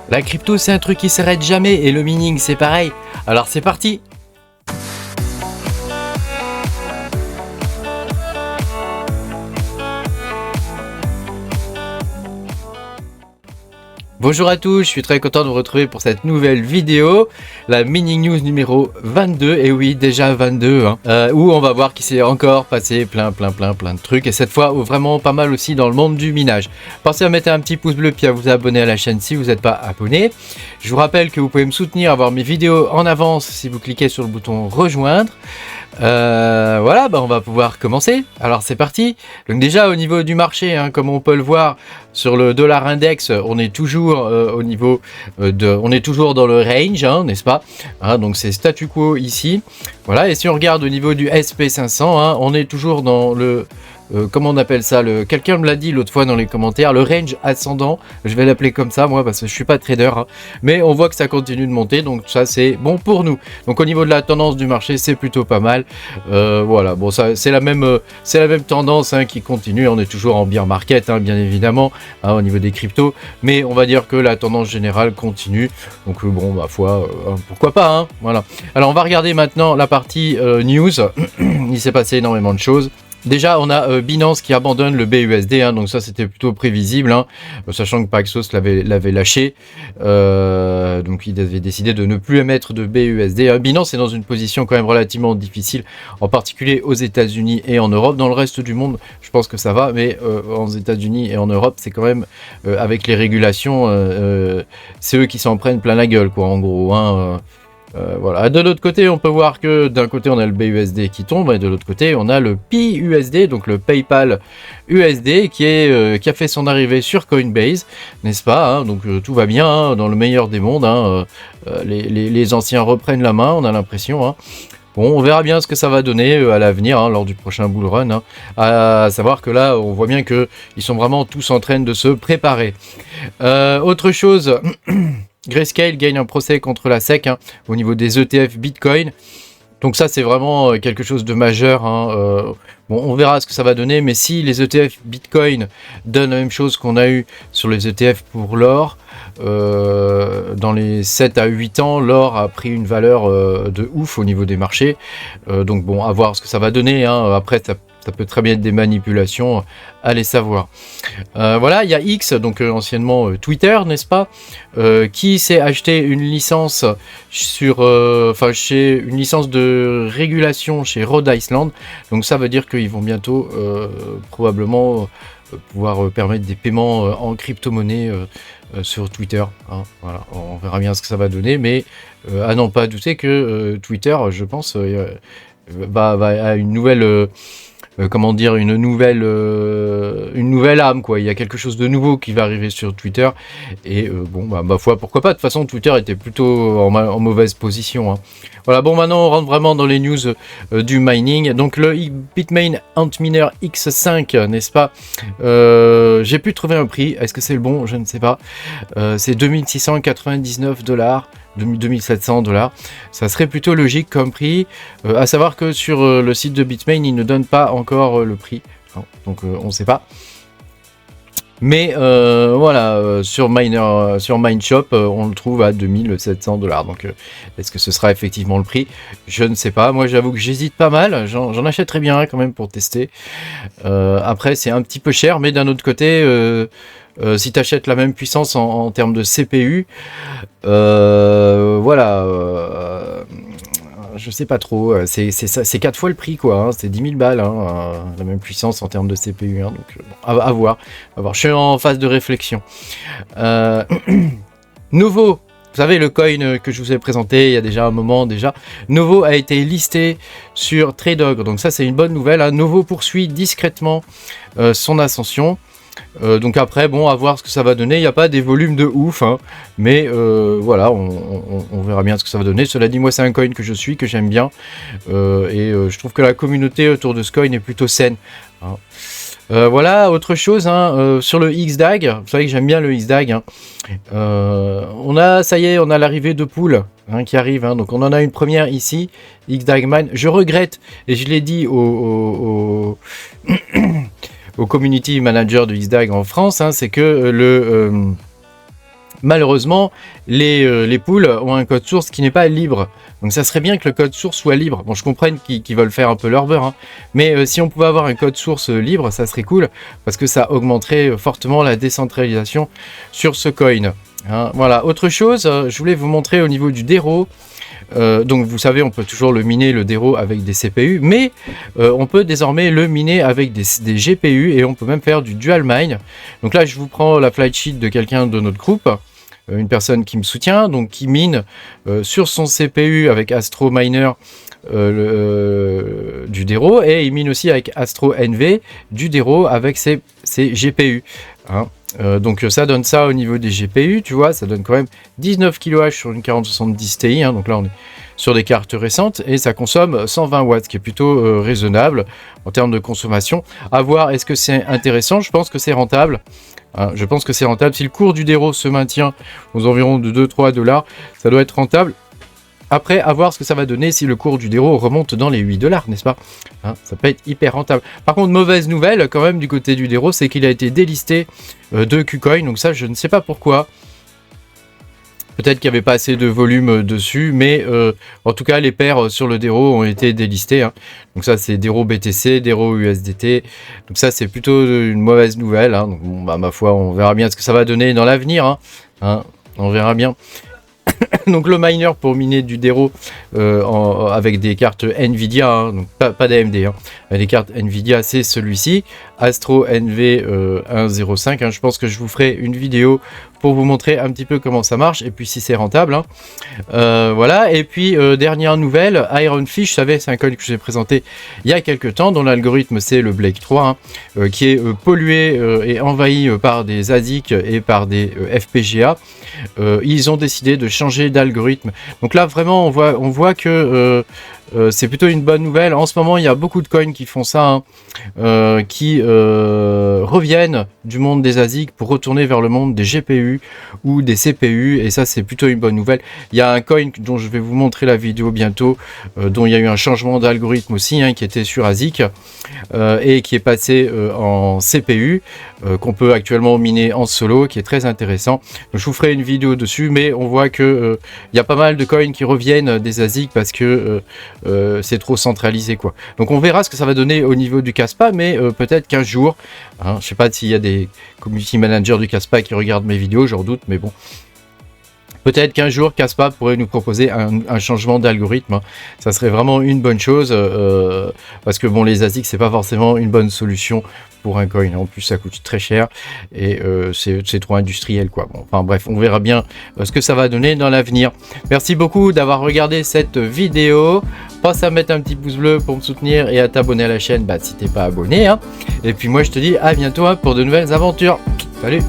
La crypto, c'est un truc qui s'arrête jamais et le mining, c'est pareil. Alors c'est parti! Bonjour à tous, je suis très content de vous retrouver pour cette nouvelle vidéo, la Mining News numéro 22, et oui déjà 22, où on va voir qu'il s'est encore passé plein de trucs, et cette fois vraiment pas mal aussi dans le monde du minage. Pensez à mettre un petit pouce bleu puis à vous abonner à la chaîne si vous n'êtes pas abonné. Je vous rappelle que vous pouvez me soutenir, avoir mes vidéos en avance si vous cliquez sur le bouton rejoindre. Voilà, on va pouvoir commencer. Alors c'est parti. Donc déjà au niveau du marché, comme on peut le voir sur le dollar index, on est toujours au niveau on est toujours dans le range, n'est-ce pas, donc c'est statu quo ici. Voilà, et si on regarde au niveau du SP500, on est toujours dans le comment on appelle ça, quelqu'un me l'a dit l'autre fois dans les commentaires, le range ascendant, je vais l'appeler comme ça moi parce que je suis pas trader, mais on voit que ça continue de monter, donc ça c'est bon pour nous. Donc au niveau de la tendance du marché, c'est plutôt pas mal. Voilà, bon, ça c'est la même tendance qui continue. On est toujours en bear market, bien évidemment, au niveau des cryptos, mais on va dire que la tendance générale continue, donc bon, ma foi, pourquoi pas, voilà. Alors on va regarder maintenant la partie news. Il s'est passé énormément de choses. Déjà, on a Binance qui abandonne le BUSD, donc ça c'était plutôt prévisible, sachant que Paxos l'avait lâché, donc il avait décidé de ne plus émettre de BUSD. Binance est dans une position quand même relativement difficile, en particulier aux États-Unis et en Europe. Dans le reste du monde, je pense que ça va, mais aux États-Unis et en Europe, c'est quand même avec les régulations, c'est eux qui s'en prennent plein la gueule, quoi, en gros. Voilà. De l'autre côté, on peut voir que d'un côté on a le BUSD qui tombe et de l'autre côté on a le PUSD, donc le PayPal USD qui a fait son arrivée sur Coinbase, n'est-ce pas, donc tout va bien, dans le meilleur des mondes, les anciens reprennent la main, on a l'impression. Bon, on verra bien ce que ça va donner à l'avenir, lors du prochain bull run, à savoir que là on voit bien que ils sont vraiment tous en train de se préparer. Autre chose. Grayscale gagne un procès contre la SEC au niveau des ETF Bitcoin. Donc ça c'est vraiment quelque chose de majeur. Bon, on verra ce que ça va donner, mais si les ETF Bitcoin donnent la même chose qu'on a eu sur les ETF pour l'or, dans les 7 à 8 ans, l'or a pris une valeur de ouf au niveau des marchés. Donc bon, à voir ce que ça va donner. Après, ça peut très bien être des manipulations, allez savoir. Voilà, il y a X, donc anciennement Twitter, n'est-ce pas, qui s'est acheté une licence sur, chez une licence de régulation chez Rhode Island. Donc ça veut dire qu'ils vont bientôt probablement pouvoir permettre des paiements en crypto-monnaie sur Twitter. Voilà, on verra bien ce que ça va donner, mais à n'en pas douter que Twitter, je pense, va une nouvelle une nouvelle âme, quoi. Il y a quelque chose de nouveau qui va arriver sur Twitter et bon, ma foi, pourquoi pas. De toute façon, Twitter était plutôt en mauvaise position. Voilà, bon, maintenant on rentre vraiment dans les news du mining. Donc le Bitmain Antminer X5, n'est-ce pas, j'ai pu trouver un prix. Est-ce que c'est le bon? Je ne sais pas. C'est 2699 $, 2700 $. Ça serait plutôt logique comme prix, à savoir que sur le site de Bitmain, ils ne donnent pas encore le prix, donc on ne sait pas. Mais voilà, sur Mineshop, on le trouve à 2700 $. Donc est-ce que ce sera effectivement le prix? Je ne sais pas. Moi j'avoue que j'hésite pas mal, j'en achèterais bien quand même pour tester. Après c'est un petit peu cher, mais d'un autre côté, si tu achètes la même puissance en termes de CPU, voilà, je sais pas trop, c'est 4 fois le prix, quoi, c'est 10 000 balles, la même puissance en termes de CPU, donc à voir. Je suis en phase de réflexion. Novo, vous savez, le coin que je vous ai présenté il y a déjà un moment Novo a été listé sur Tradog, donc ça c'est une bonne nouvelle. Novo poursuit discrètement son ascension. Donc après, bon, à voir ce que ça va donner. Il n'y a pas des volumes de ouf, mais voilà, on verra bien ce que ça va donner. Cela dit, moi c'est un coin que je suis, que j'aime bien, et je trouve que la communauté autour de ce coin est plutôt saine. Voilà, autre chose, sur le XDAG, vous savez que j'aime bien le XDAG. Ça y est, on a l'arrivée de poules qui arrive, donc on en a une première ici, XDAGman. Je regrette, et je l'ai dit au community manager de XDAG en France, c'est que malheureusement, les pools ont un code source qui n'est pas libre. Donc ça serait bien que le code source soit libre. Bon, je comprends qu'ils veulent faire un peu leur beurre, hein, mais si on pouvait avoir un code source libre, ça serait cool, parce que ça augmenterait fortement la décentralisation sur ce coin. Hein. Voilà, autre chose, je voulais vous montrer au niveau du Dero. Donc vous savez, on peut toujours le miner, le Dero, avec des CPU, mais on peut désormais le miner avec des GPU, et on peut même faire du dual mine. Donc là, je vous prends la flight sheet de quelqu'un de notre groupe, une personne qui me soutient, donc qui mine sur son CPU avec Astro Miner du Dero, et il mine aussi avec Astro NV du Dero avec ses GPU. Hein. Donc ça donne ça au niveau des GPU, tu vois, ça donne quand même 19 kWh sur une 4070 Ti, hein, donc là on est sur des cartes récentes, et ça consomme 120 watts, ce qui est plutôt raisonnable en termes de consommation. À voir, est-ce que c'est intéressant? Je pense que c'est rentable. Hein, je pense que c'est rentable. Si le cours du Dero se maintient aux environs de 2-3 $, ça doit être rentable. Après, à voir ce que ça va donner si le cours du Dero remonte dans les 8 $, n'est-ce pas? Hein, ça peut être hyper rentable. Par contre, mauvaise nouvelle quand même du côté du Dero, c'est qu'il a été délisté de KuCoin. Donc ça, je ne sais pas pourquoi. Peut-être qu'il n'y avait pas assez de volume dessus, mais en tout cas, les paires sur le Dero ont été délistés. Hein. Donc ça, c'est Dero BTC, Dero USDT. Donc ça, c'est plutôt une mauvaise nouvelle. Hein. Donc, bon, bah, ma foi, on verra bien ce que ça va donner dans l'avenir. Hein. Hein, on verra bien. Donc le miner pour miner du Dero avec des cartes Nvidia, hein, donc pas d'AMD, hein, des cartes Nvidia, c'est celui-ci, Astro NV 105. Hein, je pense que je vous ferai une vidéo pour vous montrer un petit peu comment ça marche et puis si c'est rentable. Hein. Voilà, et puis dernière nouvelle, Ironfish, vous savez, c'est un code que j'ai présenté il y a quelques temps, dont l'algorithme c'est le Blake 3, hein, qui est pollué et envahi par des ASIC et par des FPGA. Ils ont décidé de changer d'algorithme. Donc là vraiment on voit que c'est plutôt une bonne nouvelle. En ce moment il y a beaucoup de coins qui font ça, hein, qui reviennent du monde des ASIC pour retourner vers le monde des GPU ou des CPU, et ça c'est plutôt une bonne nouvelle. Il y a un coin dont je vais vous montrer la vidéo bientôt, dont il y a eu un changement d'algorithme aussi, hein, qui était sur ASIC et qui est passé en CPU, qu'on peut actuellement miner en solo, qui est très intéressant. Donc, je vous ferai une vidéo dessus, mais on voit que il y a pas mal de coins qui reviennent des ASIC parce que c'est trop centralisé, quoi. Donc on verra ce que ça va donner au niveau du Caspa, mais peut-être qu'un jour, hein, je sais pas s'il y a des community managers du Caspa qui regardent mes vidéos, j'en doute, mais bon. Peut-être qu'un jour, Caspa pourrait nous proposer un changement d'algorithme. Hein. Ça serait vraiment une bonne chose, parce que bon, les ASIC, c'est pas forcément une bonne solution pour un coin. En plus, ça coûte très cher et c'est trop industriel, quoi. Bon, enfin bref, on verra bien ce que ça va donner dans l'avenir. Merci beaucoup d'avoir regardé cette vidéo. Pense à mettre un petit pouce bleu pour me soutenir et à t'abonner à la chaîne si t'es pas abonné. Hein. Et puis moi, je te dis à bientôt, hein, pour de nouvelles aventures. Salut!